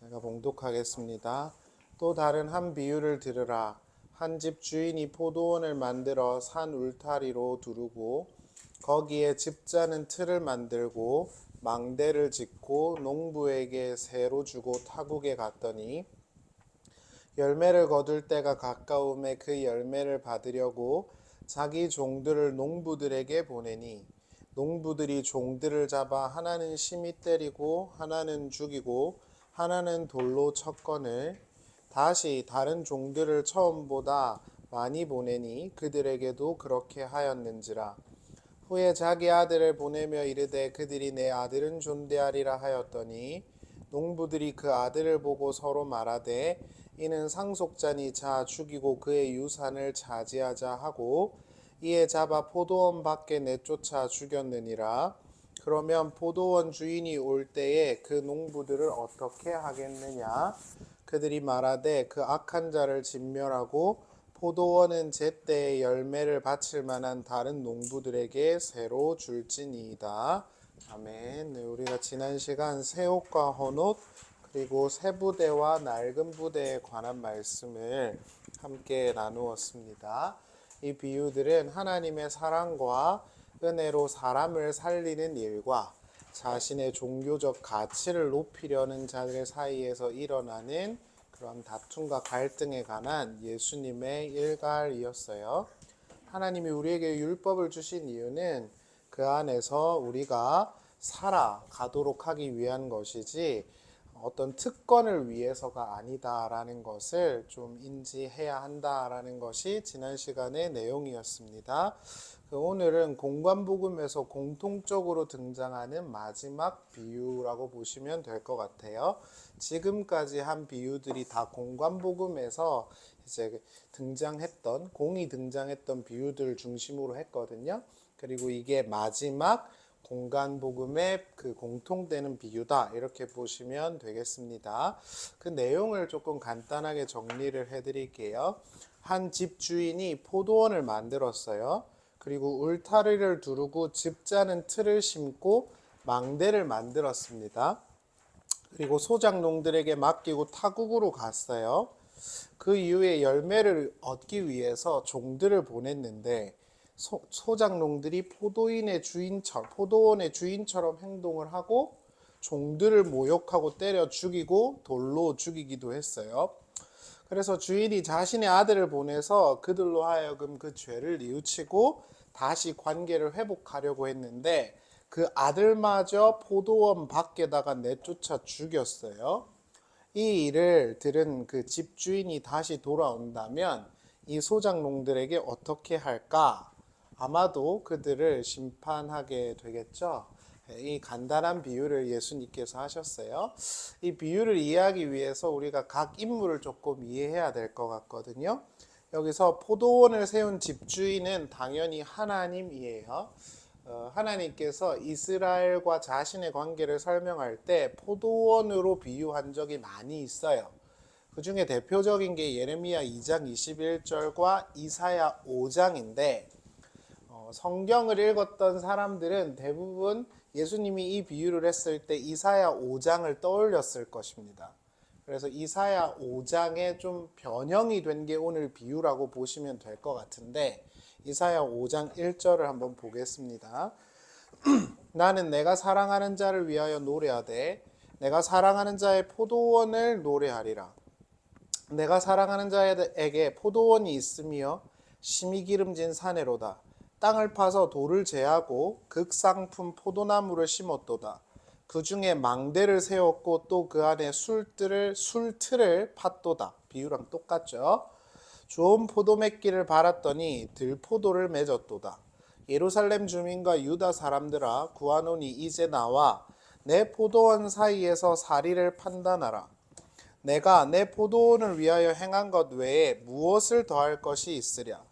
제가 봉독하겠습니다. 또 다른 한 비유를 들으라. 한 집 주인이 포도원을 만들어 산 울타리로 두르고 거기에 집자는 틀을 만들고 망대를 짓고 농부에게 새로 주고 타국에 갔더니 열매를 거둘 때가 가까움에 그 열매를 받으려고 자기 종들을 농부들에게 보내니 농부들이 종들을 잡아 하나는 심히 때리고 하나는 죽이고 하나는 돌로 쳤거늘 다시 다른 종들을 처음보다 많이 보내니 그들에게도 그렇게 하였는지라. 후에 자기 아들을 보내며 이르되 그들이 내 아들은 존대하리라 하였더니 농부들이 그 아들을 보고 서로 말하되 이는 상속자니 자 죽이고 그의 유산을 차지하자 하고 이에 잡아 포도원 밖에 내쫓아 죽였느니라. 그러면 포도원 주인이 올 때에 그 농부들을 어떻게 하겠느냐? 그들이 말하되 그 악한 자를 진멸하고 포도원은 제때에 열매를 바칠 만한 다른 농부들에게 새로 줄지니이다. 아멘. 네, 우리가 지난 시간 새옷과 헌옷 그리고 새부대와 낡은 부대에 관한 말씀을 함께 나누었습니다. 이 비유들은 하나님의 사랑과 은혜로 사람을 살리는 일과 자신의 종교적 가치를 높이려는 자들 사이에서 일어나는 그런 다툼과 갈등에 관한 예수님의 일갈이었어요. 하나님이 우리에게 율법을 주신 이유는 그 안에서 우리가 살아가도록 하기 위한 것이지 어떤 특권을 위해서가 아니다라는 것을 좀 인지해야 한다라는 것이 지난 시간의 내용이었습니다. 오늘은 공관복음에서 공통적으로 등장하는 마지막 비유라고 보시면 될 것 같아요. 지금까지 한 비유들이 다 공관복음에서 이제 공이 등장했던 비유들을 중심으로 했거든요. 그리고 이게 마지막 공간복음의 그 공통되는 비유다 이렇게 보시면 되겠습니다. 그 내용을 조금 간단하게 정리를 해드릴게요. 한 집주인이 포도원을 만들었어요. 그리고 울타리를 두르고 집자는 틀을 심고 망대를 만들었습니다. 그리고 소작농들에게 맡기고 타국으로 갔어요. 그 이후에 열매를 얻기 위해서 종들을 보냈는데 소작농들이 포도원의 주인처럼 행동을 하고 종들을 모욕하고 때려 죽이고 돌로 죽이기도 했어요. 그래서 주인이 자신의 아들을 보내서 그들로 하여금 그 죄를 뉘우치고 다시 관계를 회복하려고 했는데 그 아들마저 포도원 밖에다가 내쫓아 죽였어요. 이 일을 들은 그 집주인이 다시 돌아온다면 이 소작농들에게 어떻게 할까? 아마도 그들을 심판하게 되겠죠. 이 간단한 비유를 예수님께서 하셨어요. 이 비유를 이해하기 위해서 우리가 각 인물을 조금 이해해야 될 것 같거든요. 여기서 포도원을 세운 집주인은 당연히 하나님이에요. 하나님께서 이스라엘과 자신의 관계를 설명할 때 포도원으로 비유한 적이 많이 있어요. 그 중에 대표적인 게 예레미야 2장 21절과 이사야 5장인데 성경을 읽었던 사람들은 대부분 예수님이 이 비유를 했을 때 이사야 5장을 떠올렸을 것입니다. 그래서 이사야 5장에 좀 변형이 된 게 오늘 비유라고 보시면 될 것 같은데 이사야 5장 1절을 한번 보겠습니다. 나는 내가 사랑하는 자를 위하여 노래하되 내가 사랑하는 자의 포도원을 노래하리라. 내가 사랑하는 자에게 포도원이 있으며 심히 기름진 사내로다. 땅을 파서 돌을 제하고 극상품 포도나무를 심었도다. 그 중에 망대를 세웠고 또 그 안에 술틀을 팠도다. 비유랑 똑같죠. 좋은 포도맺기를 바랐더니 들포도를 맺었도다. 예루살렘 주민과 유다 사람들아 구하노니 이제 나와 내 포도원 사이에서 사리를 판단하라. 내가 내 포도원을 위하여 행한 것 외에 무엇을 더할 것이 있으랴.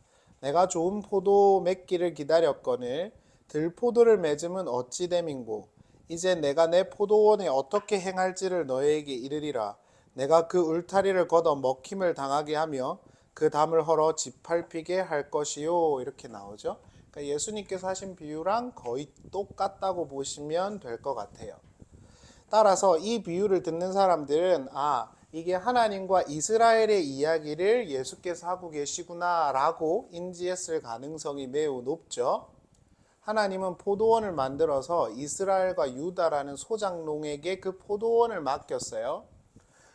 내가 좋은 포도 맺기를 기다렸거늘 들포도를 맺음은 어찌 됨인고. 이제 내가 내 포도원에 어떻게 행할지를 너희에게 이르리라. 내가 그 울타리를 걷어 먹힘을 당하게 하며 그 담을 헐어 짓밟히게 할 것이요. 이렇게 나오죠. 그러니까 예수님께서 하신 비유랑 거의 똑같다고 보시면 될 것 같아요. 따라서 이 비유를 듣는 사람들은 이게 하나님과 이스라엘의 이야기를 예수께서 하고 계시구나라고 인지했을 가능성이 매우 높죠. 하나님은 포도원을 만들어서 이스라엘과 유다라는 소작농에게 그 포도원을 맡겼어요.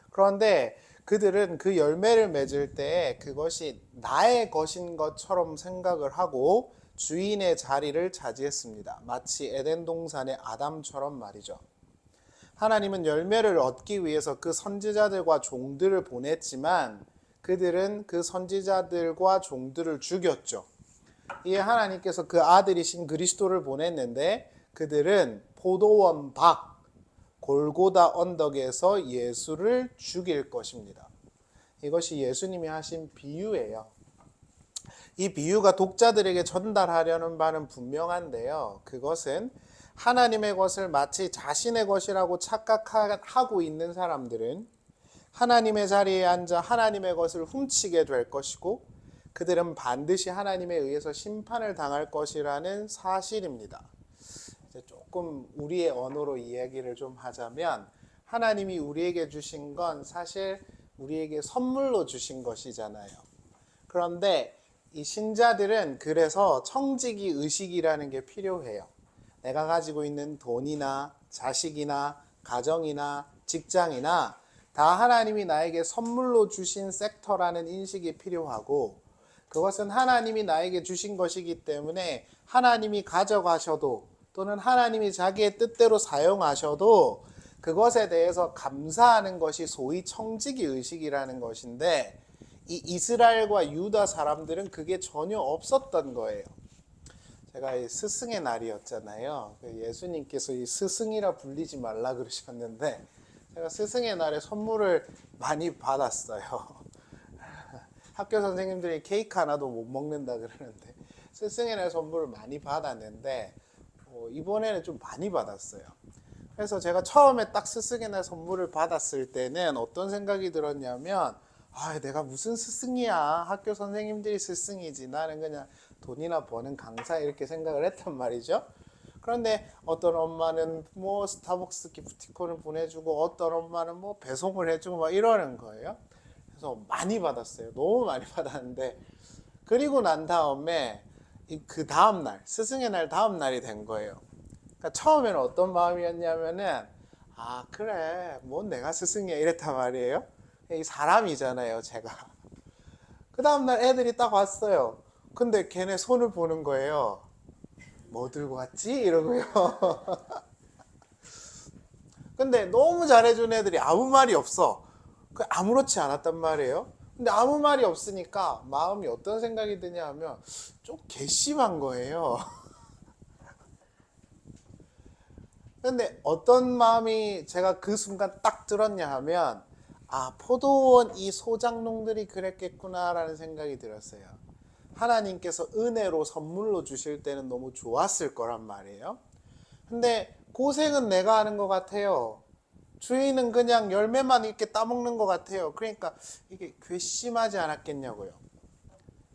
그런데 그들은 그 열매를 맺을 때 그것이 나의 것인 것처럼 생각을 하고 주인의 자리를 차지했습니다. 마치 에덴 동산의 아담처럼 말이죠. 하나님은 열매를 얻기 위해서 그 선지자들과 종들을 보냈지만 그들은 그 선지자들과 종들을 죽였죠. 이에 하나님께서 그 아들이신 그리스도를 보냈는데 그들은 포도원 밖 골고다 언덕에서 예수를 죽일 것입니다. 이것이 예수님이 하신 비유예요. 이 비유가 독자들에게 전달하려는 바는 분명한데요. 그것은 하나님의 것을 마치 자신의 것이라고 착각하고 있는 사람들은 하나님의 자리에 앉아 하나님의 것을 훔치게 될 것이고 그들은 반드시 하나님에 의해서 심판을 당할 것이라는 사실입니다. 이제 조금 우리의 언어로 이야기를 좀 하자면 하나님이 우리에게 주신 건 사실 우리에게 선물로 주신 것이잖아요. 그런데 이 신자들은 그래서 청지기 의식이라는 게 필요해요. 내가 가지고 있는 돈이나 자식이나 가정이나 직장이나 다 하나님이 나에게 선물로 주신 섹터라는 인식이 필요하고 그것은 하나님이 나에게 주신 것이기 때문에 하나님이 가져가셔도 또는 하나님이 자기의 뜻대로 사용하셔도 그것에 대해서 감사하는 것이 소위 청지기 의식이라는 것인데 이 이스라엘과 유다 사람들은 그게 전혀 없었던 거예요. 제가 이 스승의 날이었잖아요. 예수님께서 이 스승이라 불리지 말라 그러셨는데 제가 스승의 날에 선물을 많이 받았어요. 학교 선생님들이 케이크 하나도 못 먹는다 그러는데 스승의 날 선물을 많이 받았는데 이번에는 좀 많이 받았어요. 그래서 제가 처음에 딱 스승의 날 선물을 받았을 때는 어떤 생각이 들었냐면 내가 무슨 스승이야. 학교 선생님들이 스승이지. 나는 그냥 돈이나 버는 강사 이렇게 생각을 했단 말이죠. 그런데 어떤 엄마는 뭐 스타벅스 기프티콘을 보내주고 어떤 엄마는 뭐 배송을 해주고 막 이러는 거예요. 그래서 많이 받았어요. 너무 많이 받았는데 그리고 난 다음에 그 다음 날 스승의 날 다음 날이 된 거예요. 그러니까 처음에는 어떤 마음이었냐면은 그래 뭐 내가 스승이야 이랬단 말이에요. 이 사람이잖아요 제가. 그 다음날 애들이 딱 왔어요. 근데 걔네 손을 보는 거예요. 뭐 들고 왔지? 이러고요. 근데 너무 잘해준 애들이 아무 말이 없어. 아무렇지 않았단 말이에요. 근데 아무 말이 없으니까 마음이 어떤 생각이 드냐 하면 좀 괘씸한 거예요. 근데 어떤 마음이 제가 그 순간 딱 들었냐 하면 포도원 이 소작농들이 그랬겠구나라는 생각이 들었어요. 하나님께서 은혜로 선물로 주실 때는 너무 좋았을 거란 말이에요. 근데 고생은 내가 하는 것 같아요. 주인은 그냥 열매만 이렇게 따먹는 것 같아요. 그러니까 이게 괘씸하지 않았겠냐고요.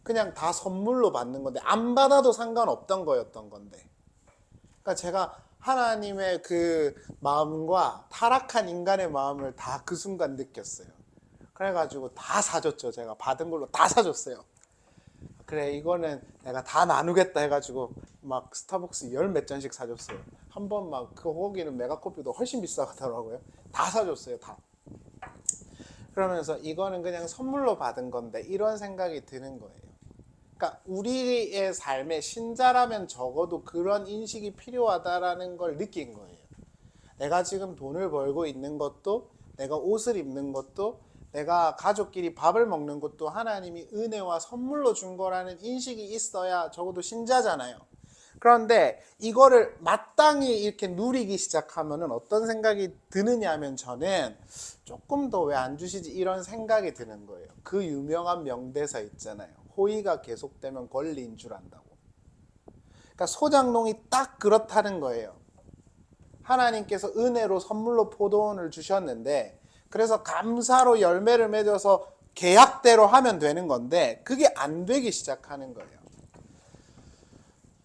그냥 다 선물로 받는 건데 안 받아도 상관없던 거였던 건데. 그러니까 제가 하나님의 그 마음과 타락한 인간의 마음을 다 그 순간 느꼈어요. 그래가지고 다 사줬죠. 제가 받은 걸로 다 사줬어요. 그래 이거는 내가 다 나누겠다 해가지고 막 스타벅스 열 몇 잔씩 사줬어요. 한 번 막 거기는 메가커피도 훨씬 비싸더라고요. 다 사줬어요. 다. 그러면서 이거는 그냥 선물로 받은 건데 이런 생각이 드는 거예요. 그러니까 우리의 삶에 신자라면 적어도 그런 인식이 필요하다라는 걸 느낀 거예요. 내가 지금 돈을 벌고 있는 것도 내가 옷을 입는 것도 내가 가족끼리 밥을 먹는 것도 하나님이 은혜와 선물로 준 거라는 인식이 있어야 적어도 신자잖아요. 그런데 이거를 마땅히 이렇게 누리기 시작하면은 어떤 생각이 드느냐 하면 저는 조금 더 왜 안 주시지 이런 생각이 드는 거예요. 그 유명한 명대사 있잖아요. 호의가 계속되면 권리인 줄 안다고. 그러니까 소작농이 딱 그렇다는 거예요. 하나님께서 은혜로 선물로 포도원을 주셨는데 그래서 감사로 열매를 맺어서 계약대로 하면 되는 건데 그게 안 되기 시작하는 거예요.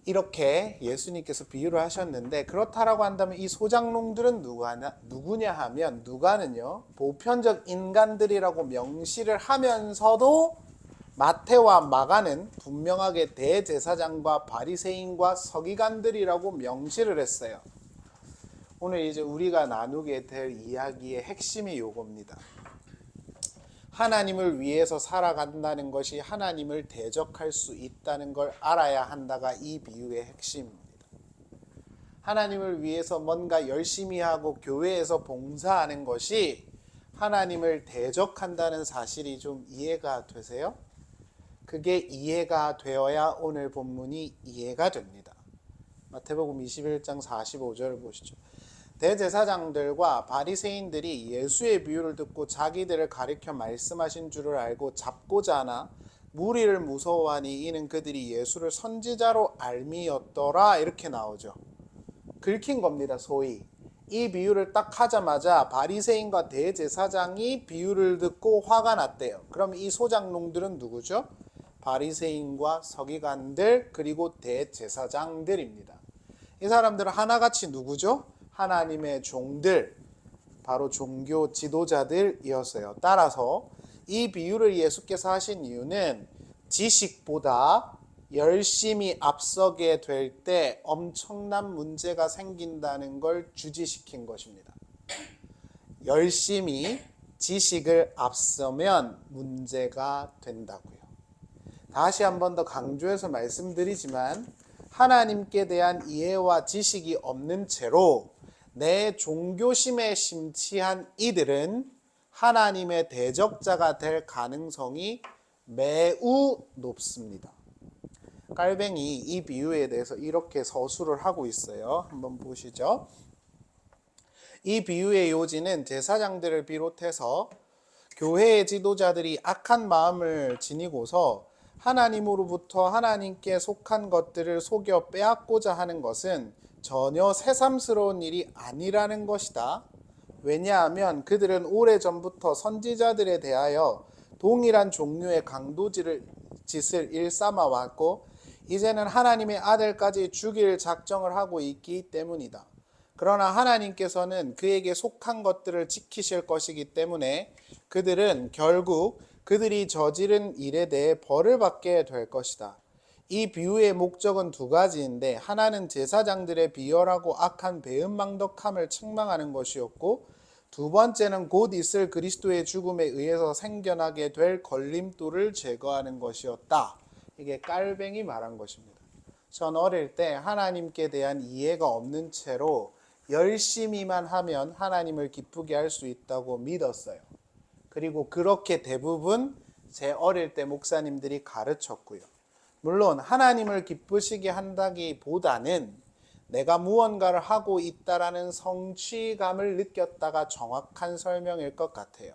이렇게 예수님께서 비유를 하셨는데, 그렇다라고 한다면 이 소작농들은 누구냐 하면, 누가는요 보편적 인간들이라고 명시를 하면서도 마태와 마가는 분명하게 대제사장과 바리새인과 서기관들이라고 명시를 했어요. 오늘 이제 우리가 나누게 될 이야기의 핵심이 요겁니다. 하나님을 위해서 살아간다는 것이 하나님을 대적할 수 있다는 걸 알아야 한다가 이 비유의 핵심입니다. 하나님을 위해서 뭔가 열심히 하고 교회에서 봉사하는 것이 하나님을 대적한다는 사실이 좀 이해가 되세요? 그게 이해가 되어야 오늘 본문이 이해가 됩니다. 마태복음 21장 45절을 보시죠. 대제사장들과 바리새인들이 예수의 비유를 듣고 자기들을 가리켜 말씀하신 줄을 알고 잡고자 하나 무리를 무서워하니 이는 그들이 예수를 선지자로 알미였더라. 이렇게 나오죠. 긁힌 겁니다. 소위 이 비유를 딱 하자마자 바리새인과 대제사장이 비유를 듣고 화가 났대요. 그럼 이 소작농들은 누구죠? 바리새인과 서기관들 그리고 대제사장들입니다. 이 사람들은 하나같이 누구죠? 하나님의 종들, 바로 종교 지도자들이었어요. 따라서 이 비유를 예수께서 하신 이유는 지식보다 열심히 앞서게 될 때 엄청난 문제가 생긴다는 걸 주지시킨 것입니다. 열심히 지식을 앞서면 문제가 된다고요. 다시 한 번 더 강조해서 말씀드리지만 하나님께 대한 이해와 지식이 없는 채로 내 종교심에 심취한 이들은 하나님의 대적자가 될 가능성이 매우 높습니다. 깔뱅이 이 비유에 대해서 이렇게 서술을 하고 있어요. 한번 보시죠. 이 비유의 요지는 제사장들을 비롯해서 교회의 지도자들이 악한 마음을 지니고서 하나님으로부터 하나님께 속한 것들을 속여 빼앗고자 하는 것은 전혀 새삼스러운 일이 아니라는 것이다. 왜냐하면 그들은 오래전부터 선지자들에 대하여 동일한 종류의 짓을 일삼아 왔고 이제는 하나님의 아들까지 죽일 작정을 하고 있기 때문이다. 그러나 하나님께서는 그에게 속한 것들을 지키실 것이기 때문에 그들은 결국 그들이 저지른 일에 대해 벌을 받게 될 것이다. 이 비유의 목적은 두 가지인데 하나는 제사장들의 비열하고 악한 배은망덕함을 책망하는 것이었고 두 번째는 곧 있을 그리스도의 죽음에 의해서 생겨나게 될 걸림돌을 제거하는 것이었다. 이게 깔뱅이 말한 것입니다. 전 어릴 때 하나님께 대한 이해가 없는 채로 열심히만 하면 하나님을 기쁘게 할 수 있다고 믿었어요. 그리고 그렇게 대부분 제 어릴 때 목사님들이 가르쳤고요. 물론 하나님을 기쁘시게 한다기보다는 내가 무언가를 하고 있다라는 성취감을 느꼈다가 정확한 설명일 것 같아요.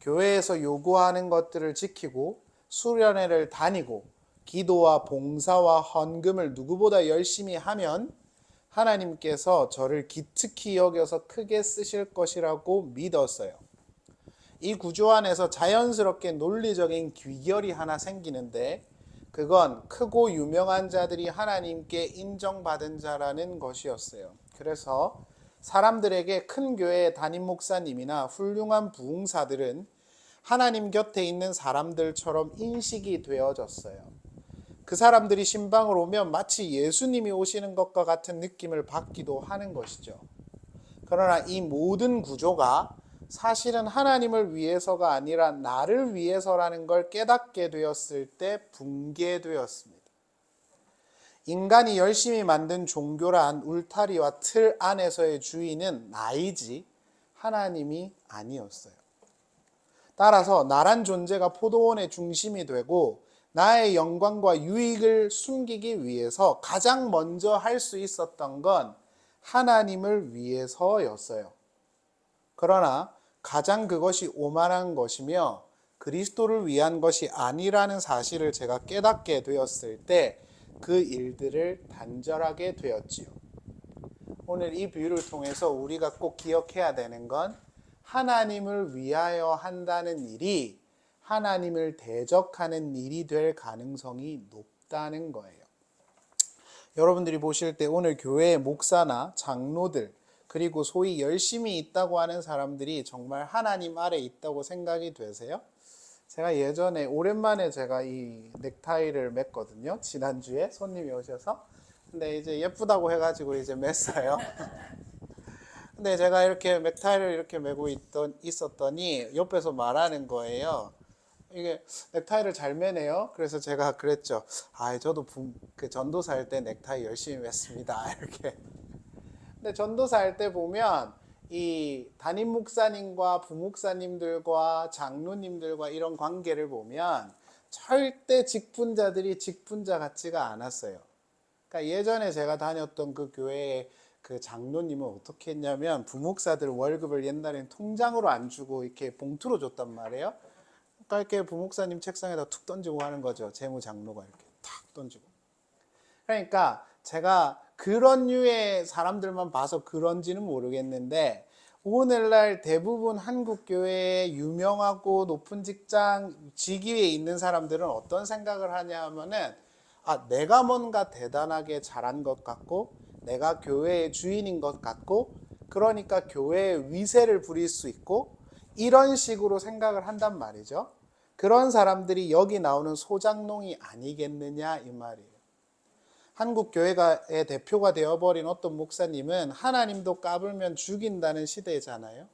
교회에서 요구하는 것들을 지키고 수련회를 다니고 기도와 봉사와 헌금을 누구보다 열심히 하면 하나님께서 저를 기특히 여겨서 크게 쓰실 것이라고 믿었어요. 이 구조 안에서 자연스럽게 논리적인 귀결이 하나 생기는데 그건 크고 유명한 자들이 하나님께 인정받은 자라는 것이었어요. 그래서 사람들에게 큰 교회의 담임 목사님이나 훌륭한 부흥사들은 하나님 곁에 있는 사람들처럼 인식이 되어졌어요. 그 사람들이 신방을 오면 마치 예수님이 오시는 것과 같은 느낌을 받기도 하는 것이죠. 그러나 이 모든 구조가 사실은 하나님을 위해서가 아니라 나를 위해서라는 걸 깨닫게 되었을 때 붕괴되었습니다. 인간이 열심히 만든 종교란 울타리와 틀 안에서의 주인은 나이지 하나님이 아니었어요. 따라서 나란 존재가 포도원의 중심이 되고 나의 영광과 유익을 숨기기 위해서 가장 먼저 할 수 있었던 건 하나님을 위해서였어요. 그러나 가장 그것이 오만한 것이며 그리스도를 위한 것이 아니라는 사실을 제가 깨닫게 되었을 때 그 일들을 단절하게 되었지요. 오늘 이 비유를 통해서 우리가 꼭 기억해야 되는 건 하나님을 위하여 한다는 일이 하나님을 대적하는 일이 될 가능성이 높다는 거예요. 여러분들이 보실 때 오늘 교회의 목사나 장로들 그리고 소위 열심히 있다고 하는 사람들이 정말 하나님 아래 있다고 생각이 되세요? 제가 예전에 오랜만에 제가 이 넥타이를 맸거든요. 지난주에 손님이 오셔서. 근데 이제 예쁘다고 해가지고 이제 맸어요. 근데 제가 이렇게 넥타이를 이렇게 메고 있었더니 옆에서 말하는 거예요. 이게 넥타이를 잘 매네요. 그래서 제가 그랬죠. 저도 그 전도사 할 때 넥타이 열심히 맸습니다. 이렇게. 근데 전도사 할 때 보면 이 담임 목사님과 부목사님들과 장로님들과 이런 관계를 보면 절대 직분자들이 직분자 같지가 않았어요. 그러니까 예전에 제가 다녔던 그 교회의 그 장로님은 어떻게 했냐면 부목사들 월급을 옛날엔 통장으로 안 주고 이렇게 봉투로 줬단 말이에요. 그러니까 이렇게 부목사님 책상에다 툭 던지고 하는 거죠. 재무장로가 이렇게 탁 던지고. 그러니까 제가 그런 류의 사람들만 봐서 그런지는 모르겠는데 오늘날 대부분 한국 교회의 유명하고 높은 직장 직위에 있는 사람들은 어떤 생각을 하냐 하면은 내가 뭔가 대단하게 잘한 것 같고 내가 교회의 주인인 것 같고 그러니까 교회의 위세를 부릴 수 있고 이런 식으로 생각을 한단 말이죠. 그런 사람들이 여기 나오는 소장농이 아니겠느냐 이 말이에요. 한국 교회의 대표가 되어버린 어떤 목사님은 하나님도 까불면 죽인다는 시대잖아요.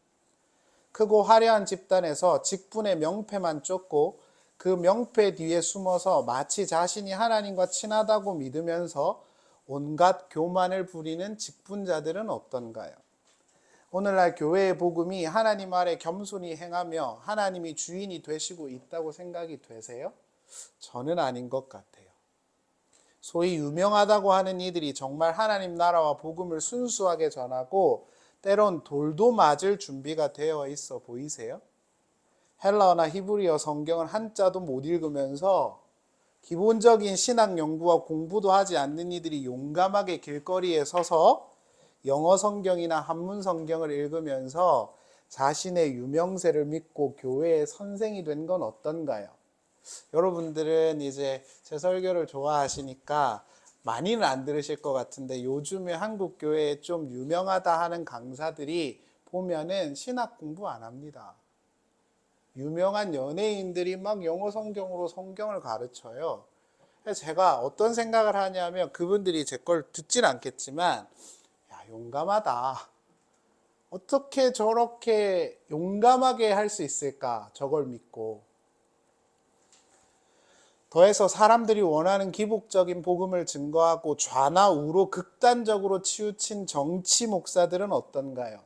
크고 화려한 집단에서 직분의 명패만 쫓고 그 명패 뒤에 숨어서 마치 자신이 하나님과 친하다고 믿으면서 온갖 교만을 부리는 직분자들은 어떤가요? 오늘날 교회의 복음이 하나님 아래 겸손히 행하며 하나님이 주인이 되시고 있다고 생각이 되세요? 저는 아닌 것 같아요. 소위 유명하다고 하는 이들이 정말 하나님 나라와 복음을 순수하게 전하고 때론 돌도 맞을 준비가 되어 있어 보이세요? 헬라어나 히브리어 성경을 한자도 못 읽으면서 기본적인 신학 연구와 공부도 하지 않는 이들이 용감하게 길거리에 서서 영어 성경이나 한문 성경을 읽으면서 자신의 유명세를 믿고 교회의 선생이 된 건 어떤가요? 여러분들은 이제 제 설교를 좋아하시니까 많이는 안 들으실 것 같은데 요즘에 한국 교회에 좀 유명하다 하는 강사들이 보면은 신학 공부 안 합니다. 유명한 연예인들이 막 영어 성경으로 성경을 가르쳐요. 제가 어떤 생각을 하냐면 그분들이 제 걸 듣진 않겠지만 용감하다. 어떻게 저렇게 용감하게 할 수 있을까? 저걸 믿고. 더해서 사람들이 원하는 기복적인 복음을 증거하고 좌나 우로 극단적으로 치우친 정치 목사들은 어떤가요?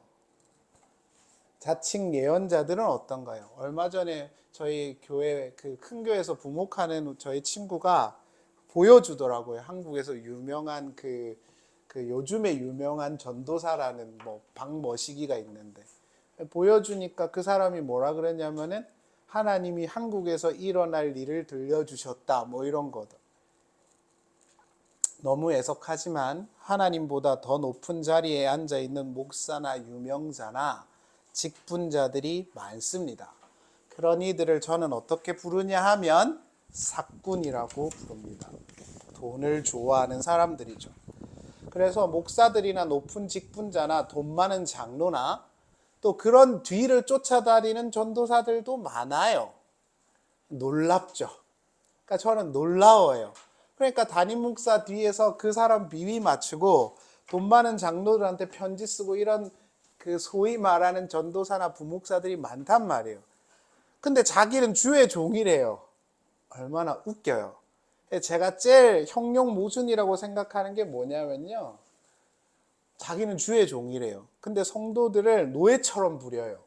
자칭 예언자들은 어떤가요? 얼마 전에 저희 교회 그 큰 교회에서 부목하는 저희 친구가 보여주더라고요. 한국에서 유명한 그 요즘에 유명한 전도사라는 뭐 박머시기가 있는데 보여주니까 그 사람이 뭐라 그랬냐면은 하나님이 한국에서 일어날 일을 들려주셨다 뭐 이런 거다. 너무 애석하지만 하나님보다 더 높은 자리에 앉아 있는 목사나 유명자나 직분자들이 많습니다. 그런 이들을 저는 어떻게 부르냐 하면 사꾼이라고 부릅니다. 돈을 좋아하는 사람들이죠. 그래서 목사들이나 높은 직분자나 돈 많은 장로나 또 그런 뒤를 쫓아다니는 전도사들도 많아요. 놀랍죠. 그러니까 저는 놀라워요. 그러니까 담임 목사 뒤에서 그 사람 비위 맞추고 돈 많은 장로들한테 편지 쓰고 이런 그 소위 말하는 전도사나 부목사들이 많단 말이에요. 근데 자기는 주의 종이래요. 얼마나 웃겨요. 제가 제일 형용 모순이라고 생각하는 게 뭐냐면요. 자기는 주의 종이래요. 근데 성도들을 노예처럼 부려요.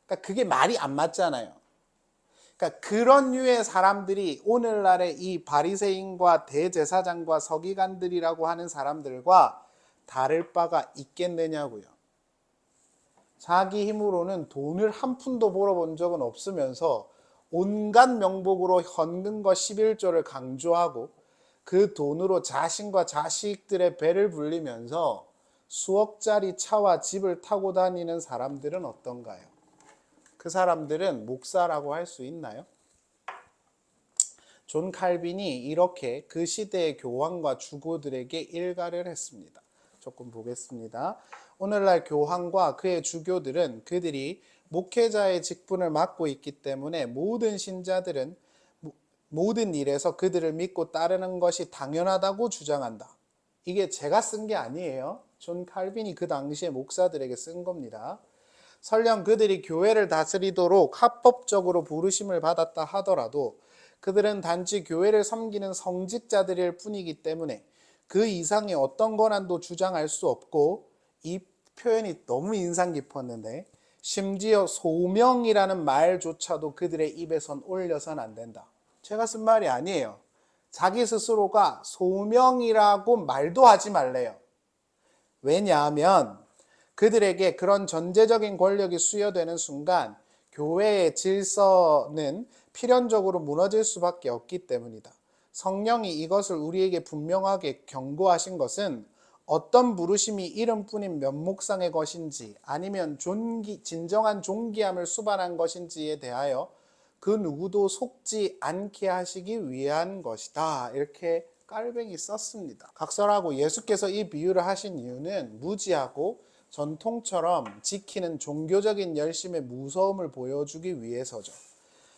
그러니까 그게 말이 안 맞잖아요. 그러니까 그런 류의 사람들이 오늘날의 이 바리새인과 대제사장과 서기관들이라고 하는 사람들과 다를 바가 있겠느냐고요. 자기 힘으로는 돈을 한 푼도 벌어본 적은 없으면서 온갖 명목으로 헌금과 11조를 강조하고 그 돈으로 자신과 자식들의 배를 불리면서 수억짜리 차와 집을 타고 다니는 사람들은 어떤가요? 그 사람들은 목사라고 할 수 있나요? 존 칼빈이 이렇게 그 시대의 교황과 주교들에게 일가를 했습니다. 조금 보겠습니다. 오늘날 교황과 그의 주교들은 그들이 목회자의 직분을 맡고 있기 때문에 모든 신자들은 모든 일에서 그들을 믿고 따르는 것이 당연하다고 주장한다. 이게 제가 쓴 게 아니에요. 존 칼빈이 그 당시에 목사들에게 쓴 겁니다. 설령 그들이 교회를 다스리도록 합법적으로 부르심을 받았다 하더라도 그들은 단지 교회를 섬기는 성직자들일 뿐이기 때문에 그 이상의 어떤 권한도 주장할 수 없고, 이 표현이 너무 인상 깊었는데, 심지어 소명이라는 말조차도 그들의 입에선 올려선 안 된다. 제가 쓴 말이 아니에요. 자기 스스로가 소명이라고 말도 하지 말래요. 왜냐하면 그들에게 그런 전제적인 권력이 수여되는 순간 교회의 질서는 필연적으로 무너질 수밖에 없기 때문이다. 성령이 이것을 우리에게 분명하게 경고하신 것은 어떤 부르심이 이름뿐인 면목상의 것인지 아니면 진정한 존귀함을 수반한 것인지에 대하여 그 누구도 속지 않게 하시기 위한 것이다. 이렇게 깔뱅이 썼습니다. 각설하고 예수께서 이 비유를 하신 이유는 무지하고 전통처럼 지키는 종교적인 열심의 무서움을 보여주기 위해서죠.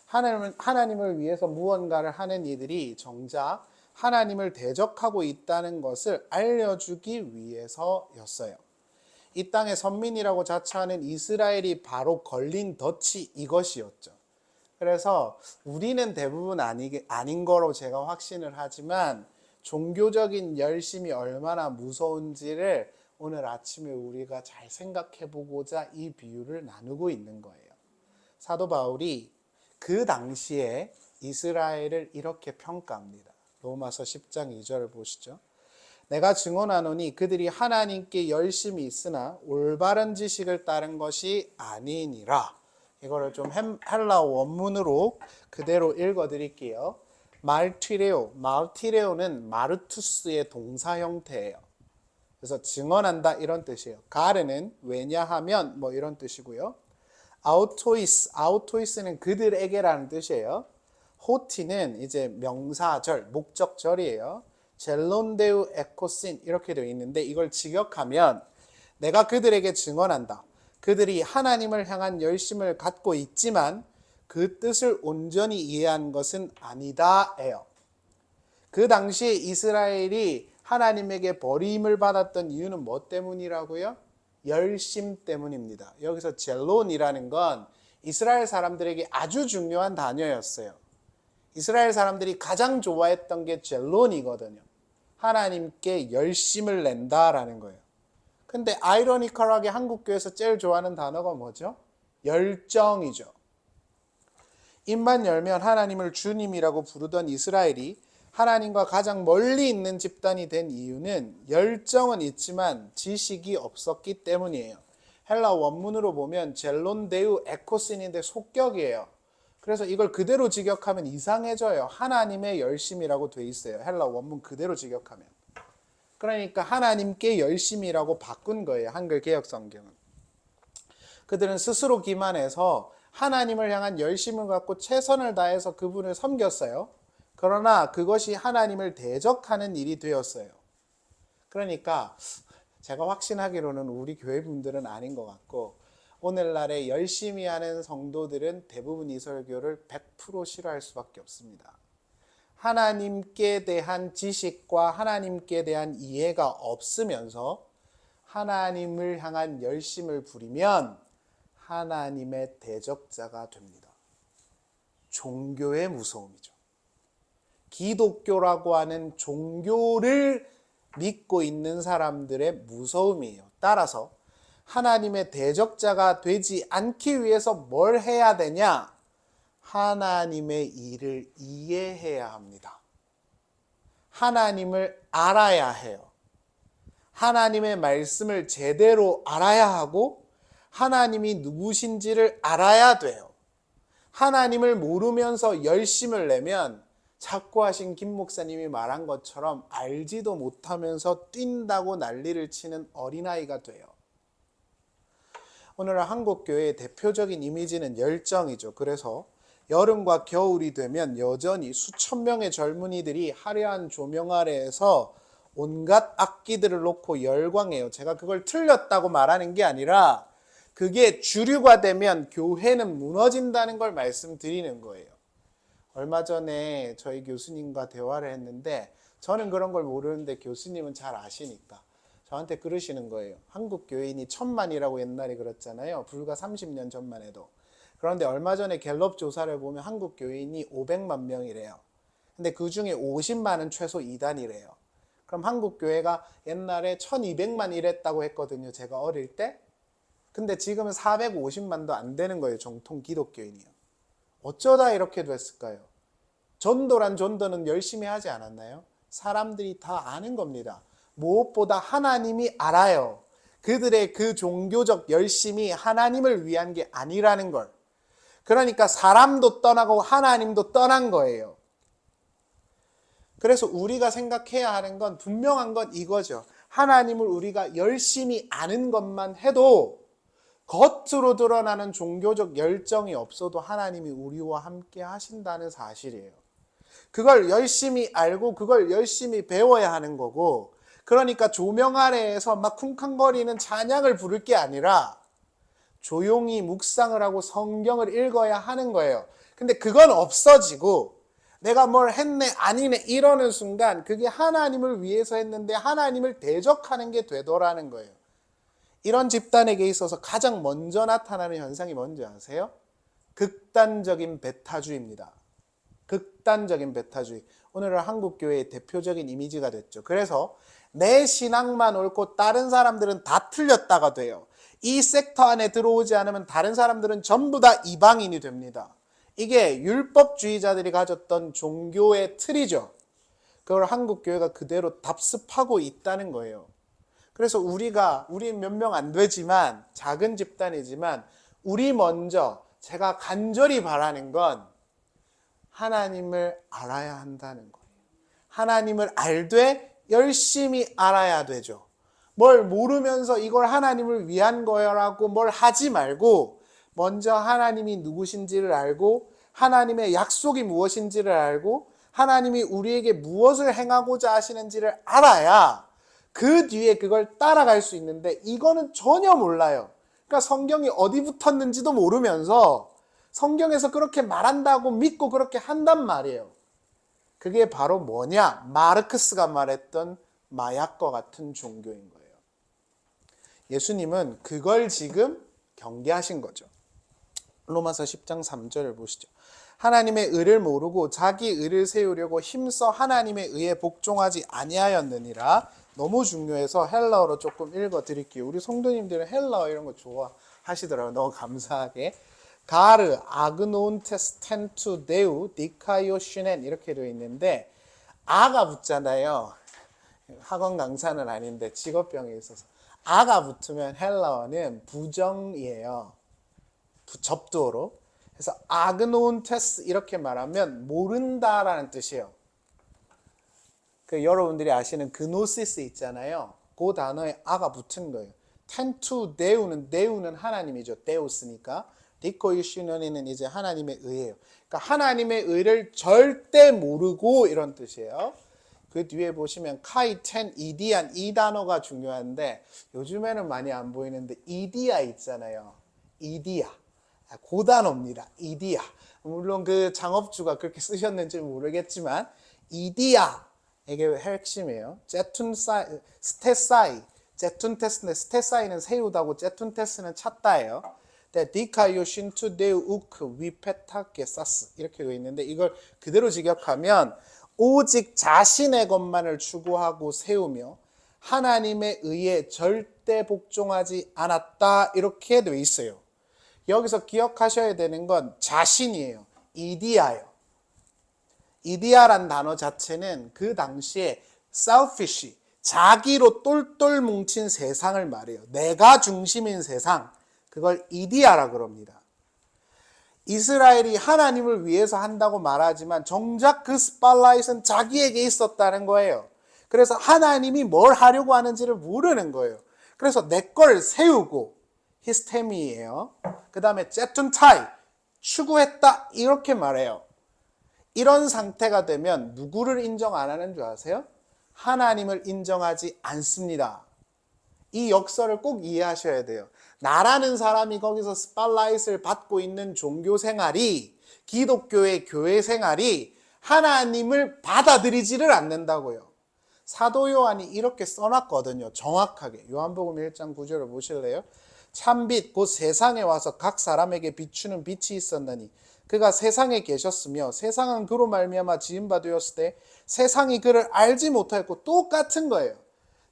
하나님을 위해서 무언가를 하는 이들이 정작 하나님을 대적하고 있다는 것을 알려주기 위해서였어요. 이 땅의 선민이라고 자처하는 이스라엘이 바로 걸린 덫이 이것이었죠. 그래서 우리는 대부분 아닌 거로 제가 확신을 하지만 종교적인 열심이 얼마나 무서운지를 오늘 아침에 우리가 잘 생각해 보고자 이 비유를 나누고 있는 거예요. 사도 바울이 그 당시에 이스라엘을 이렇게 평가합니다. 로마서 10장 2절을 보시죠. 내가 증언하노니 그들이 하나님께 열심히 있으나 올바른 지식을 따른 것이 아니니라. 이거를 좀 헬라어 원문으로 그대로 읽어드릴게요. 말티레오는 마르투스의 동사 형태예요. 그래서 증언한다 이런 뜻이에요. 가르는 왜냐하면 뭐 이런 뜻이고요. 아우토이스는 그들에게라는 뜻이에요. 호티는 이제 명사절, 목적절이에요. 젤론데우 에코신 이렇게 되어 있는데 이걸 직역하면 내가 그들에게 증언한다. 그들이 하나님을 향한 열심을 갖고 있지만 그 뜻을 온전히 이해한 것은 아니다예요. 그 당시에 이스라엘이 하나님에게 버림을 받았던 이유는 뭐 때문이라고요? 열심 때문입니다. 여기서 젤론이라는 건 이스라엘 사람들에게 아주 중요한 단어였어요. 이스라엘 사람들이 가장 좋아했던 게 젤론이거든요. 하나님께 열심을 낸다라는 거예요. 근데 아이러니컬하게 한국교회에서 제일 좋아하는 단어가 뭐죠? 열정이죠. 입만 열면 하나님을 주님이라고 부르던 이스라엘이 하나님과 가장 멀리 있는 집단이 된 이유는 열정은 있지만 지식이 없었기 때문이에요. 헬라 원문으로 보면 젤론데우 에코신인데 속격이에요. 그래서 이걸 그대로 직역하면 이상해져요. 하나님의 열심이라고 돼 있어요. 헬라 원문 그대로 직역하면. 그러니까 하나님께 열심이라고 바꾼 거예요. 한글 개역 성경은. 그들은 스스로 기만해서 하나님을 향한 열심을 갖고 최선을 다해서 그분을 섬겼어요. 그러나 그것이 하나님을 대적하는 일이 되었어요. 그러니까 제가 확신하기로는 우리 교회분들은 아닌 것 같고 오늘날에 열심히 하는 성도들은 대부분 이 설교를 100% 싫어할 수밖에 없습니다. 하나님께 대한 지식과 하나님께 대한 이해가 없으면서 하나님을 향한 열심을 부리면 하나님의 대적자가 됩니다. 종교의 무서움이죠. 기독교라고 하는 종교를 믿고 있는 사람들의 무서움이에요. 따라서 하나님의 대적자가 되지 않기 위해서 뭘 해야 되냐? 하나님의 일을 이해해야 합니다. 하나님을 알아야 해요. 하나님의 말씀을 제대로 알아야 하고 하나님이 누구신지를 알아야 돼요. 하나님을 모르면서 열심을 내면 자꾸 하신 김 목사님이 말한 것처럼 알지도 못하면서 뛴다고 난리를 치는 어린아이가 돼요. 오늘 한국교회의 대표적인 이미지는 열정이죠. 그래서 여름과 겨울이 되면 여전히 수천 명의 젊은이들이 화려한 조명 아래에서 온갖 악기들을 놓고 열광해요. 제가 그걸 틀렸다고 말하는 게 아니라 그게 주류가 되면 교회는 무너진다는 걸 말씀드리는 거예요. 얼마 전에 저희 교수님과 대화를 했는데 저는 그런 걸 모르는데 교수님은 잘 아시니까 저한테 그러시는 거예요. 한국 교인이 1000만이라고 옛날에 그랬잖아요. 불과 30년 전만 해도. 그런데 얼마 전에 갤럽 조사를 보면 한국 교인이 500만 명이래요. 근데 그 중에 50만은 최소 이단이래요. 그럼 한국 교회가 옛날에 1200만 이랬다고 했거든요. 제가 어릴 때. 근데 지금은 450만도 안 되는 거예요. 정통 기독교인이요. 어쩌다 이렇게 됐을까요? 전도란 전도는 열심히 하지 않았나요? 사람들이 다 아는 겁니다. 무엇보다 하나님이 알아요. 그들의 그 종교적 열심이 하나님을 위한 게 아니라는 걸. 그러니까 사람도 떠나고 하나님도 떠난 거예요. 그래서 우리가 생각해야 하는 건 분명한 건 이거죠. 하나님을 우리가 열심히 아는 것만 해도 겉으로 드러나는 종교적 열정이 없어도 하나님이 우리와 함께 하신다는 사실이에요. 그걸 열심히 알고 그걸 열심히 배워야 하는 거고, 그러니까 조명 아래에서 막 쿵쾅거리는 찬양을 부를 게 아니라 조용히 묵상을 하고 성경을 읽어야 하는 거예요. 근데 그건 없어지고 내가 뭘 했네 아니네 이러는 순간 그게 하나님을 위해서 했는데 하나님을 대적하는 게 되더라는 거예요. 이런 집단에게 있어서 가장 먼저 나타나는 현상이 뭔지 아세요? 극단적인 배타주의입니다. 극단적인 배타주의. 오늘은 한국교회의 대표적인 이미지가 됐죠. 그래서 내 신앙만 옳고 다른 사람들은 다 틀렸다가 돼요. 이 섹터 안에 들어오지 않으면 다른 사람들은 전부 다 이방인이 됩니다. 이게 율법주의자들이 가졌던 종교의 틀이죠. 그걸 한국교회가 그대로 답습하고 있다는 거예요. 그래서 우리 몇 명 안 되지만 작은 집단이지만 우리 먼저 제가 간절히 바라는 건 하나님을 알아야 한다는 거예요. 하나님을 알되 열심히 알아야 되죠. 뭘 모르면서 이걸 하나님을 위한 거라고 뭘 하지 말고 먼저 하나님이 누구신지를 알고 하나님의 약속이 무엇인지를 알고 하나님이 우리에게 무엇을 행하고자 하시는지를 알아야 그 뒤에 그걸 따라갈 수 있는데 이거는 전혀 몰라요. 그러니까 성경이 어디 붙었는지도 모르면서 성경에서 그렇게 말한다고 믿고 그렇게 한단 말이에요. 그게 바로 뭐냐? 마르크스가 말했던 마약과 같은 종교인 거예요. 예수님은 그걸 지금 경계하신 거죠. 로마서 10장 3절을 보시죠. 하나님의 의를 모르고 자기 의를 세우려고 힘써 하나님의 의에 복종하지 아니하였느니라. 너무 중요해서 헬라어로 조금 읽어드릴게요. 우리 성도님들은 헬라어 이런 거 좋아하시더라고요. 너무 감사하게. 가르, 아그논테스, 텐투, 데우, 디카이오, 슈넨 이렇게 되어 있는데 아가 붙잖아요. 학원 강사는 아닌데 직업병에 있어서 아가 붙으면 헬라어는 부정이에요. 접두어로. 그래서 아그논테스 이렇게 말하면 모른다라는 뜻이에요. 여러분들이 아시는 그노시스 있잖아요. 그 단어에 아가 붙은 거예요. 텐투 데우는 하나님이죠. 데우스니까. 디코이슈너니는 이제 하나님의 의예요. 그러니까 하나님의 의를 절대 모르고 이런 뜻이에요. 그 뒤에 보시면 카이텐, 이디안 이 단어가 중요한데 요즘에는 많이 안 보이는데 이디아 있잖아요. 이디아. 그 단어입니다. 이디아. 물론 그 창업주가 그렇게 쓰셨는지 모르겠지만 이디아 이게 핵심이에요. 스테사이, 제툰테스는 스테사이는 세우다고 제툰테스는 찾다예요. 디카요 신투 데우 우크 위페타게사스 이렇게 되어 있는데 이걸 그대로 직역하면 오직 자신의 것만을 추구하고 세우며 하나님의 의에 절대 복종하지 않았다 이렇게 되어 있어요. 여기서 기억하셔야 되는 건 자신이에요. 이디아예요. 이디아란 단어 자체는 그 당시에 selfish, 자기로 똘똘 뭉친 세상을 말해요. 내가 중심인 세상, 그걸 이디아라 그럽니다. 이스라엘이 하나님을 위해서 한다고 말하지만 정작 그 스팟라이트는 자기에게 있었다는 거예요. 그래서 하나님이 뭘 하려고 하는지를 모르는 거예요. 그래서 내 걸 세우고 히스테미예요. 그 다음에 제툰타이, 추구했다 이렇게 말해요. 이런 상태가 되면 누구를 인정 안 하는 줄 아세요? 하나님을 인정하지 않습니다. 이 역설을 꼭 이해하셔야 돼요. 나라는 사람이 거기서 스팟라이트를 받고 있는 종교 생활이, 기독교의 교회 생활이 하나님을 받아들이지를 않는다고요. 사도 요한이 이렇게 써놨거든요. 정확하게. 요한복음 1장 9절을 보실래요? 참빛 곧 세상에 와서 각 사람에게 비추는 빛이 있었나니 그가 세상에 계셨으며 세상은 그로 말미암아 지은 바 되었을 때 세상이 그를 알지 못하였고, 똑같은 거예요.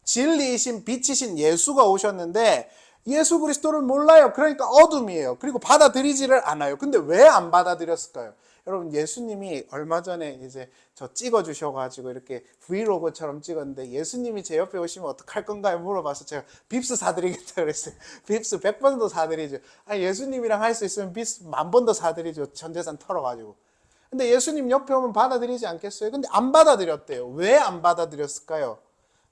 진리이신 빛이신 예수가 오셨는데 예수 그리스도를 몰라요. 그러니까 어둠이에요. 그리고 받아들이지를 않아요. 근데 왜 안 받아들였을까요? 여러분, 예수님이 얼마 전에 이제 저 찍어주셔가지고 이렇게 브이로그처럼 찍었는데, 예수님이 제 옆에 오시면 어떡할 건가요? 물어봐서 제가 빕스 사드리겠다 그랬어요. 빕스 100번도 사드리죠. 아니, 예수님이랑 할 수 있으면 빕스 10,000번도 사드리죠. 전 재산 털어가지고. 근데 예수님 옆에 오면 받아들이지 않겠어요? 근데 안 받아들였대요. 왜 안 받아들였을까요?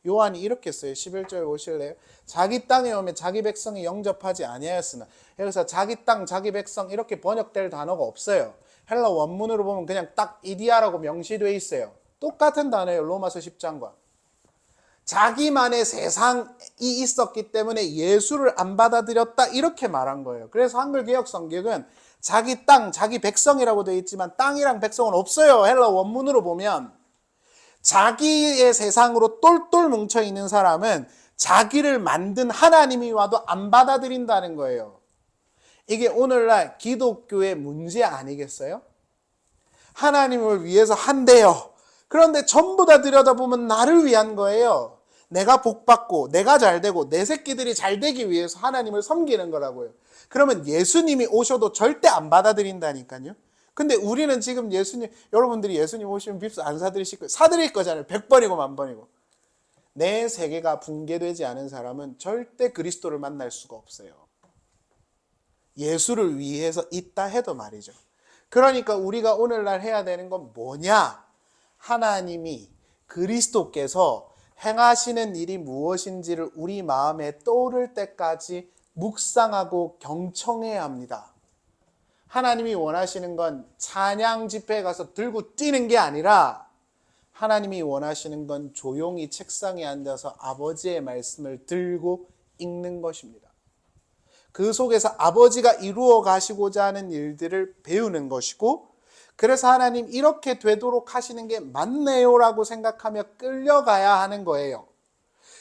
요한이 이렇게 써요. 11절 보실래요? 자기 땅에 오면 자기 백성이 영접하지 아니하였으나, 여기서 자기 땅, 자기 백성 이렇게 번역될 단어가 없어요. 헬라 원문으로 보면 그냥 딱 이디아라고 명시되어 있어요. 똑같은 단어예요. 로마서 10장과. 자기만의 세상이 있었기 때문에 예수를 안 받아들였다 이렇게 말한 거예요. 그래서 한글개혁 성경은 자기 땅, 자기 백성이라고 되어 있지만 땅이랑 백성은 없어요. 헬라 원문으로 보면. 자기의 세상으로 똘똘 뭉쳐있는 사람은 자기를 만든 하나님이 와도 안 받아들인다는 거예요. 이게 오늘날 기독교의 문제 아니겠어요? 하나님을 위해서 한대요. 그런데 전부 다 들여다보면 나를 위한 거예요. 내가 복받고 내가 잘되고 내 새끼들이 잘되기 위해서 하나님을 섬기는 거라고요. 그러면 예수님이 오셔도 절대 안 받아들인다니까요. 근데 우리는 지금 예수님, 여러분들이 예수님 오시면 빕스 안 사드리실 거예요. 사드릴 거잖아요. 100번이고 10,000번이고. 내 세계가 붕괴되지 않은 사람은 절대 그리스도를 만날 수가 없어요. 예수를 위해서 있다 해도 말이죠. 그러니까 우리가 오늘날 해야 되는 건 뭐냐? 하나님이, 그리스도께서 행하시는 일이 무엇인지를 우리 마음에 떠오를 때까지 묵상하고 경청해야 합니다. 하나님이 원하시는 건 찬양 집회에 가서 들고 뛰는 게 아니라, 하나님이 원하시는 건 조용히 책상에 앉아서 아버지의 말씀을 들고 읽는 것입니다. 그 속에서 아버지가 이루어 가시고자 하는 일들을 배우는 것이고, 그래서 하나님 이렇게 되도록 하시는 게 맞네요라고 생각하며 끌려가야 하는 거예요.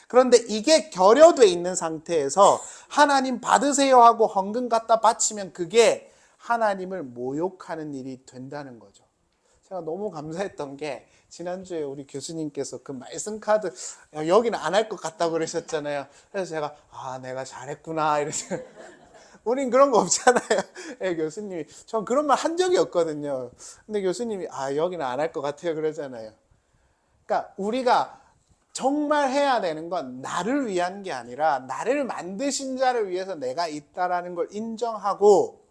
그런데 이게 결여돼 있는 상태에서 하나님 받으세요 하고 헌금 갖다 바치면 그게 하나님을 모욕하는 일이 된다는 거죠. 제가 너무 감사했던 게, 지난주에 우리 교수님께서 그 말씀 카드 여기는 안 할 것 같다고 그러셨잖아요. 그래서 제가 내가 잘했구나 이러면서 우린 그런 거 없잖아요. 네, 교수님이 전 그런 말 한 적이 없거든요. 근데 교수님이 여기는 안 할 것 같아요 그러잖아요. 그러니까 우리가 정말 해야 되는 건 나를 위한 게 아니라 나를 만드신 자를 위해서 내가 있다라는 걸 인정하고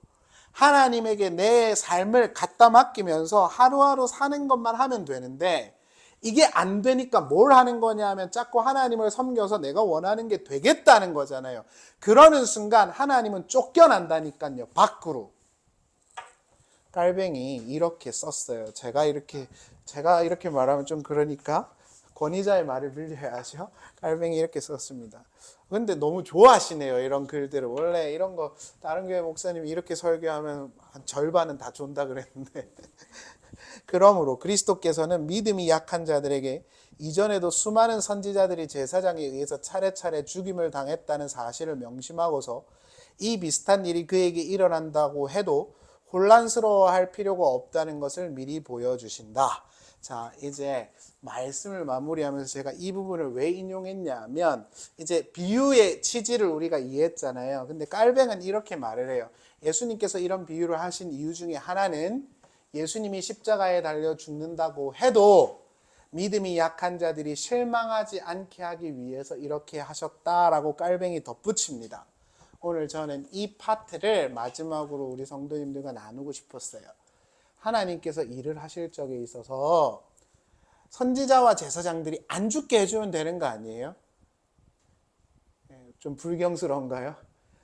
하나님에게 내 삶을 갖다 맡기면서 하루하루 사는 것만 하면 되는데, 이게 안 되니까 뭘 하는 거냐 하면 자꾸 하나님을 섬겨서 내가 원하는 게 되겠다는 거잖아요. 그러는 순간 하나님은 쫓겨난다니까요. 밖으로. 깔뱅이 이렇게 썼어요. 제가 이렇게 말하면 좀 그러니까 권위자의 말을 빌려야죠. 깔뱅이 이렇게 썼습니다. 근데 너무 좋아하시네요. 이런 글들을. 원래 이런 거 다른 교회 목사님이 이렇게 설교하면 한 절반은 다 존다 그랬는데 그러므로 그리스도께서는 믿음이 약한 자들에게 이전에도 수많은 선지자들이 제사장에 의해서 차례차례 죽임을 당했다는 사실을 명심하고서 이 비슷한 일이 그에게 일어난다고 해도 혼란스러워할 필요가 없다는 것을 미리 보여주신다. 자, 이제 말씀을 마무리하면서 제가 이 부분을 왜 인용했냐면, 이제 비유의 취지를 우리가 이해했잖아요. 근데 깔뱅은 이렇게 말을 해요. 예수님께서 이런 비유를 하신 이유 중에 하나는 예수님이 십자가에 달려 죽는다고 해도 믿음이 약한 자들이 실망하지 않게 하기 위해서 이렇게 하셨다라고 깔뱅이 덧붙입니다. 오늘 저는 이 파트를 마지막으로 우리 성도님들과 나누고 싶었어요. 하나님께서 일을 하실 적에 있어서 선지자와 제사장들이 안 죽게 해주면 되는 거 아니에요? 좀 불경스러운가요?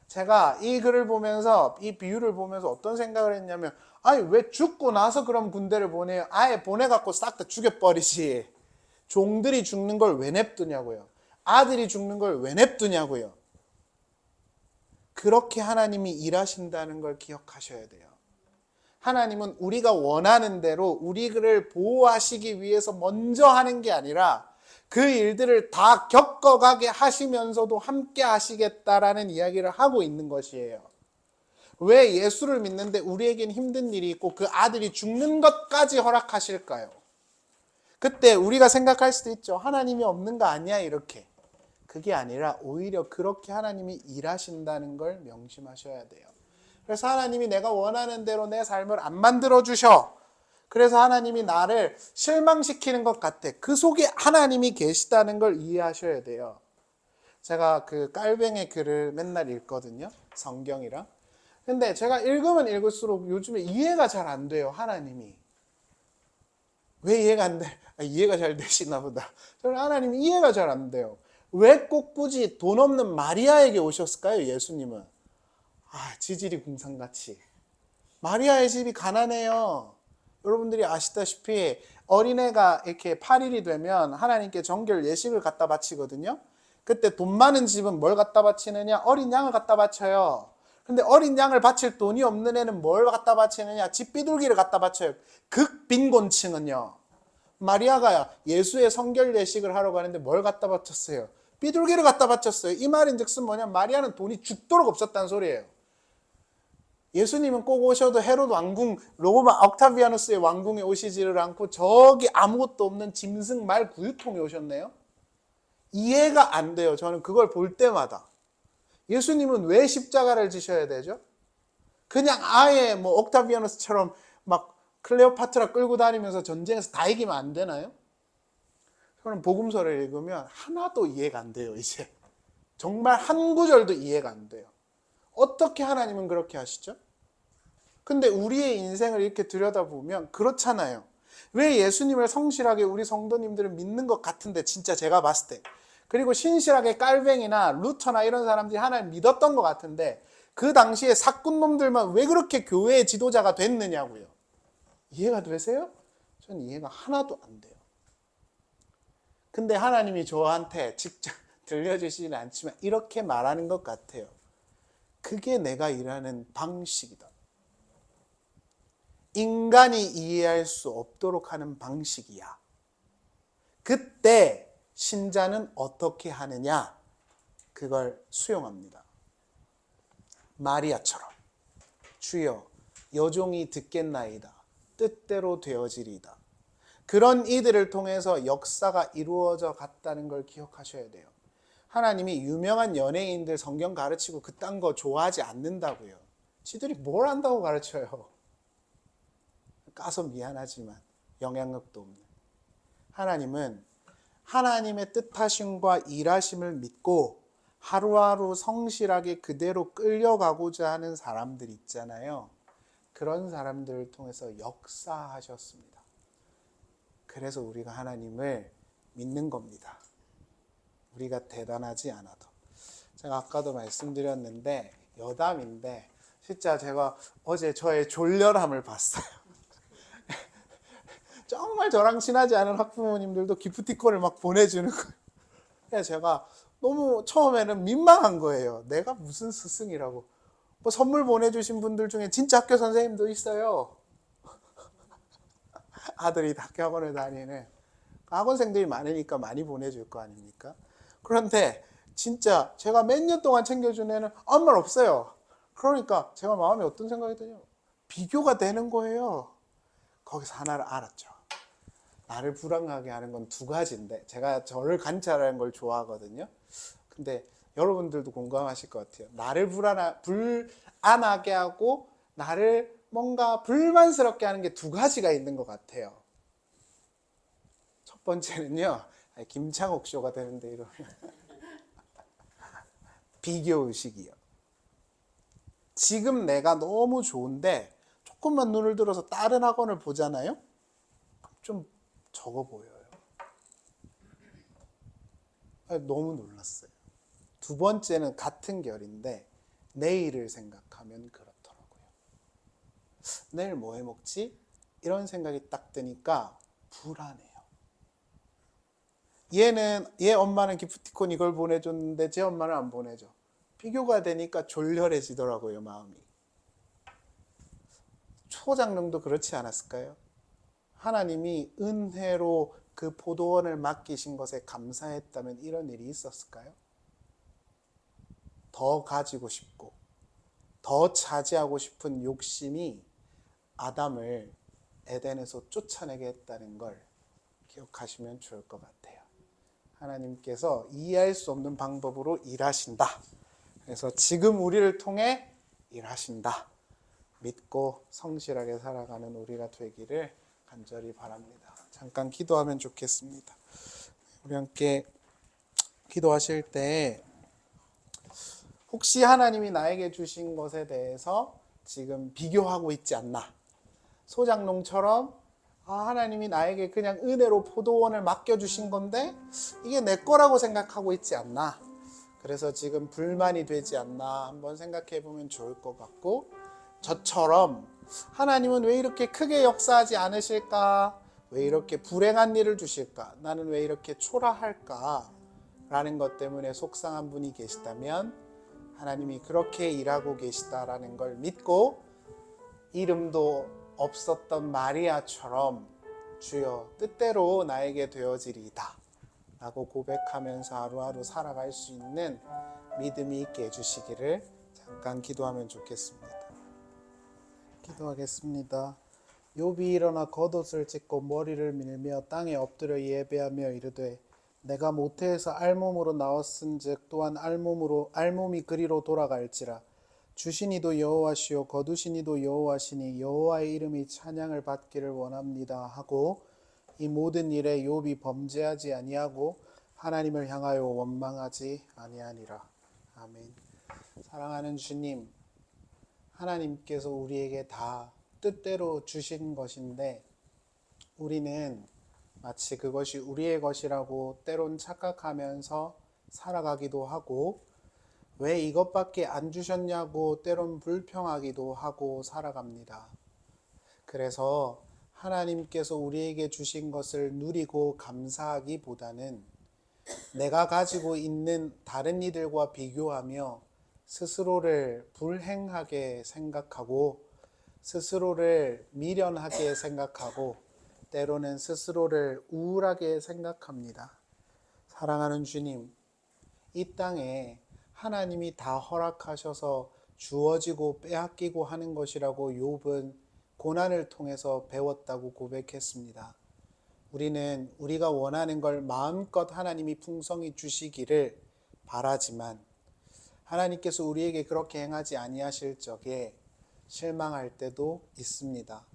제가 이 글을 보면서 이 비유를 보면서 어떤 생각을 했냐면 아니 왜 죽고 나서 그럼 군대를 보내요? 아예 보내갖고 싹 다 죽여버리지. 종들이 죽는 걸 왜 냅두냐고요. 아들이 죽는 걸 왜 냅두냐고요. 그렇게 하나님이 일하신다는 걸 기억하셔야 돼요. 하나님은 우리가 원하는 대로 우리를 보호하시기 위해서 먼저 하는 게 아니라 그 일들을 다 겪어가게 하시면서도 함께 하시겠다라는 이야기를 하고 있는 것이에요. 왜 예수를 믿는데 우리에겐 힘든 일이 있고 그 아들이 죽는 것까지 허락하실까요? 그때 우리가 생각할 수도 있죠. 하나님이 없는 거 아니야 이렇게. 그게 아니라 오히려 그렇게 하나님이 일하신다는 걸 명심하셔야 돼요. 그래서 하나님이 내가 원하는 대로 내 삶을 안 만들어 주셔. 그래서 하나님이 나를 실망시키는 것 같아. 그 속에 하나님이 계시다는 걸 이해하셔야 돼요. 제가 그 깔뱅의 글을 맨날 읽거든요. 성경이랑. 근데 제가 읽으면 읽을수록 요즘에 이해가 잘 안 돼요. 하나님이. 왜 이해가 안 돼? 이해가 잘 되시나 보다. 저는 하나님이 이해가 잘 안 돼요. 왜 꼭 굳이 돈 없는 마리아에게 오셨을까요? 예수님은. 지질이 궁상같이. 마리아의 집이 가난해요. 여러분들이 아시다시피 어린애가 이렇게 8일이 되면 하나님께 정결 예식을 갖다 바치거든요. 그때 돈 많은 집은 뭘 갖다 바치느냐? 어린 양을 갖다 바쳐요. 근데 어린 양을 바칠 돈이 없는 애는 뭘 갖다 바치느냐? 집 비둘기를 갖다 바쳐요. 극빈곤층은요. 마리아가 예수의 성결 예식을 하러 가는데 뭘 갖다 바쳤어요? 비둘기를 갖다 바쳤어요. 이 말인즉슨 뭐냐? 마리아는 돈이 죽도록 없었다는 소리예요. 예수님은 꼭 오셔도 헤롯 왕궁, 로마 옥타비아누스의 왕궁에 오시지를 않고 저기 아무것도 없는 짐승 말 구유통에 오셨네요. 이해가 안 돼요. 저는 그걸 볼 때마다. 예수님은 왜 십자가를 지셔야 되죠? 그냥 아예 뭐 옥타비아누스처럼 막 클레오파트라 끌고 다니면서 전쟁에서 다 이기면 안 되나요? 저는 복음서를 읽으면 하나도 이해가 안 돼요, 이제. 정말 한 구절도 이해가 안 돼요. 어떻게 하나님은 그렇게 하시죠? 근데 우리의 인생을 이렇게 들여다보면 그렇잖아요. 왜 예수님을 성실하게 우리 성도님들은 믿는 것 같은데 진짜 제가 봤을 때 그리고 신실하게 깔뱅이나 루터나 이런 사람들이 하나님 믿었던 것 같은데 그 당시에 사꾼놈들만 왜 그렇게 교회의 지도자가 됐느냐고요. 이해가 되세요? 전 이해가 하나도 안 돼요. 근데 하나님이 저한테 직접 들려주시지는 않지만 이렇게 말하는 것 같아요. 그게 내가 일하는 방식이다. 인간이 이해할 수 없도록 하는 방식이야. 그때 신자는 어떻게 하느냐? 그걸 수용합니다. 마리아처럼 주여 여종이 듣겠나이다. 뜻대로 되어지리이다. 그런 이들을 통해서 역사가 이루어져 갔다는 걸 기억하셔야 돼요. 하나님이 유명한 연예인들 성경 가르치고 그딴 거 좋아하지 않는다고요. 지들이 뭘 안다고 가르쳐요. 까서 미안하지만 영향력도 없는. 하나님은 하나님의 뜻하심과 일하심을 믿고 하루하루 성실하게 그대로 끌려가고자 하는 사람들 있잖아요. 그런 사람들을 통해서 역사하셨습니다. 그래서 우리가 하나님을 믿는 겁니다. 우리가 대단하지 않아도. 제가 아까도 말씀드렸는데 여담인데 진짜 제가 어제 저의 졸렬함을 봤어요. 정말 저랑 친하지 않은 학부모님들도 기프티콘을 막 보내주는 거예요. 그래서 제가 너무 처음에는 민망한 거예요. 내가 무슨 스승이라고. 뭐 선물 보내주신 분들 중에 진짜 학교 선생님도 있어요. 아들이 학교학원을 다니는 학원생들이 많으니까 많이 보내줄 거 아닙니까? 그런데 진짜 제가 몇 년 동안 챙겨준 애는 아무 말 없어요. 그러니까 제가 마음에 어떤 생각이 드냐면 비교가 되는 거예요. 거기서 하나를 알았죠. 나를 불안하게 하는 건 두 가지인데 제가 저를 관찰하는 걸 좋아하거든요. 근데 여러분들도 공감하실 것 같아요. 나를 불안하게 하고 나를 뭔가 불만스럽게 하는 게 두 가지가 있는 것 같아요. 첫 번째는요. 김창옥 쇼가 되는데 이러면 비교의식이요. 지금 내가 너무 좋은데 조금만 눈을 들어서 다른 학원을 보잖아요. 좀 적어 보여요. 너무 놀랐어요. 두 번째는 같은 결인데 내일을 생각하면 그렇더라고요. 내일 뭐 해 먹지? 이런 생각이 딱 드니까 불안해요. 얘 엄마는 기프티콘 이걸 보내줬는데 제 엄마는 안 보내줘. 비교가 되니까 졸렬해지더라고요, 마음이. 초장롱도 그렇지 않았을까요? 하나님이 은혜로 그 포도원을 맡기신 것에 감사했다면 이런 일이 있었을까요? 더 가지고 싶고 더 차지하고 싶은 욕심이 아담을 에덴에서 쫓아내게 했다는 걸 기억하시면 좋을 것 같아요. 하나님께서 이해할 수 없는 방법으로 일하신다. 그래서 지금 우리를 통해 일하신다. 믿고 성실하게 살아가는 우리가 되기를 간절히 바랍니다. 잠깐 기도하면 좋겠습니다. 우리 함께 기도하실 때 혹시 하나님이 나에게 주신 것에 대해서 지금 비교하고 있지 않나? 소장농처럼 하나님이 나에게 그냥 은혜로 포도원을 맡겨주신 건데 이게 내 거라고 생각하고 있지 않나? 그래서 지금 불만이 되지 않나 한번 생각해 보면 좋을 것 같고, 저처럼 하나님은 왜 이렇게 크게 역사하지 않으실까? 왜 이렇게 불행한 일을 주실까? 나는 왜 이렇게 초라할까? 라는 것 때문에 속상한 분이 계시다면 하나님이 그렇게 일하고 계시다라는 걸 믿고 이름도 없었던 마리아처럼 주여 뜻대로 나에게 되어지리이다 라고 고백하면서 하루하루 살아갈 수 있는 믿음이 있게 해주시기를 잠깐 기도하면 좋겠습니다. 기도하겠습니다. 욥이 일어나 겉옷을 찢고 머리를 밀며 땅에 엎드려 예배하며 이르되 내가 모태에서 알몸으로 나왔은즉 또한 알몸이 그리로 돌아갈지라. 주시니도 여호와시요 거두시니도 여호와시니 여호와의 이름이 찬양을 받기를 원합니다 하고 이 모든 일에 욥이 범죄하지 아니하고 하나님을 향하여 원망하지 아니하니라. 아멘. 사랑하는 주님, 하나님께서 우리에게 다 뜻대로 주신 것인데 우리는 마치 그것이 우리의 것이라고 때론 착각하면서 살아가기도 하고 왜 이것밖에 안 주셨냐고 때론 불평하기도 하고 살아갑니다. 그래서 하나님께서 우리에게 주신 것을 누리고 감사하기보다는 내가 가지고 있는 다른 이들과 비교하며 스스로를 불행하게 생각하고 스스로를 미련하게 생각하고 때로는 스스로를 우울하게 생각합니다. 사랑하는 주님, 이 땅에 하나님이 다 허락하셔서 주어지고 빼앗기고 하는 것이라고 욥은 고난을 통해서 배웠다고 고백했습니다. 우리는 우리가 원하는 걸 마음껏 하나님이 풍성히 주시기를 바라지만 하나님께서 우리에게 그렇게 행하지 아니하실 적에 실망할 때도 있습니다.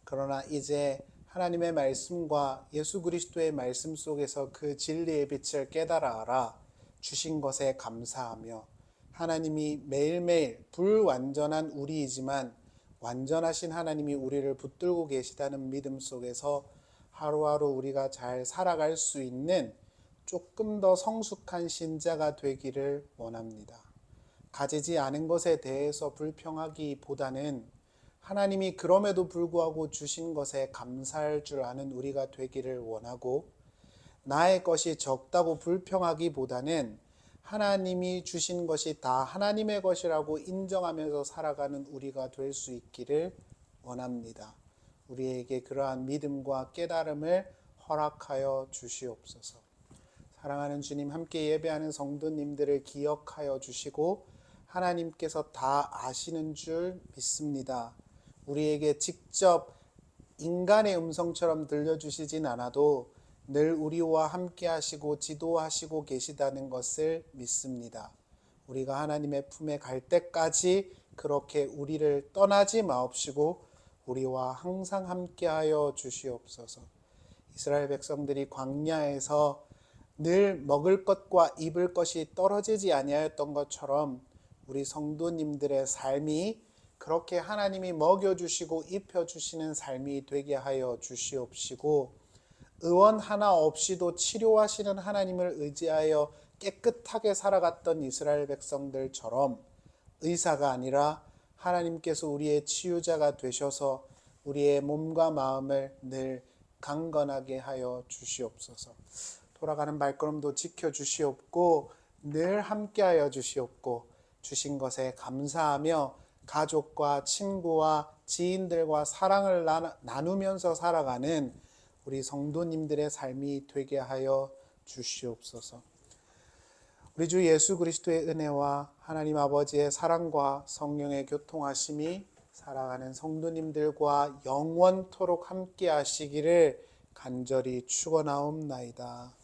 그러나 이제 하나님의 말씀과 예수 그리스도의 말씀 속에서 그 진리의 빛을 깨달아 알아 주신 것에 감사하며 하나님이 매일매일 불완전한 우리이지만 완전하신 하나님이 우리를 붙들고 계시다는 믿음 속에서 하루하루 우리가 잘 살아갈 수 있는 조금 더 성숙한 신자가 되기를 원합니다. 가지지 않은 것에 대해서 불평하기보다는 하나님이 그럼에도 불구하고 주신 것에 감사할 줄 아는 우리가 되기를 원하고, 나의 것이 적다고 불평하기보다는 하나님이 주신 것이 다 하나님의 것이라고 인정하면서 살아가는 우리가 될 수 있기를 원합니다. 우리에게 그러한 믿음과 깨달음을 허락하여 주시옵소서. 사랑하는 주님, 함께 예배하는 성도님들을 기억하여 주시고 하나님께서 다 아시는 줄 믿습니다. 우리에게 직접 인간의 음성처럼 들려주시진 않아도 늘 우리와 함께 하시고 지도하시고 계시다는 것을 믿습니다. 우리가 하나님의 품에 갈 때까지 그렇게 우리를 떠나지 마옵시고 우리와 항상 함께하여 주시옵소서. 이스라엘 백성들이 광야에서 늘 먹을 것과 입을 것이 떨어지지 아니하였던 것처럼 우리 성도님들의 삶이 그렇게 하나님이 먹여주시고 입혀주시는 삶이 되게 하여 주시옵시고, 의원 하나 없이도 치료하시는 하나님을 의지하여 깨끗하게 살아갔던 이스라엘 백성들처럼 의사가 아니라 하나님께서 우리의 치유자가 되셔서 우리의 몸과 마음을 늘 강건하게 하여 주시옵소서. 돌아가는 발걸음도 지켜주시옵고 늘 함께하여 주시옵고 주신 것에 감사하며 가족과 친구와 지인들과 사랑을 나누면서 살아가는 우리 성도님들의 삶이 되게 하여 주시옵소서. 우리 주 예수 그리스도의 은혜와 하나님 아버지의 사랑과 성령의 교통하심이 살아가는 성도님들과 영원토록 함께 하시기를 간절히 축원하옵나이다.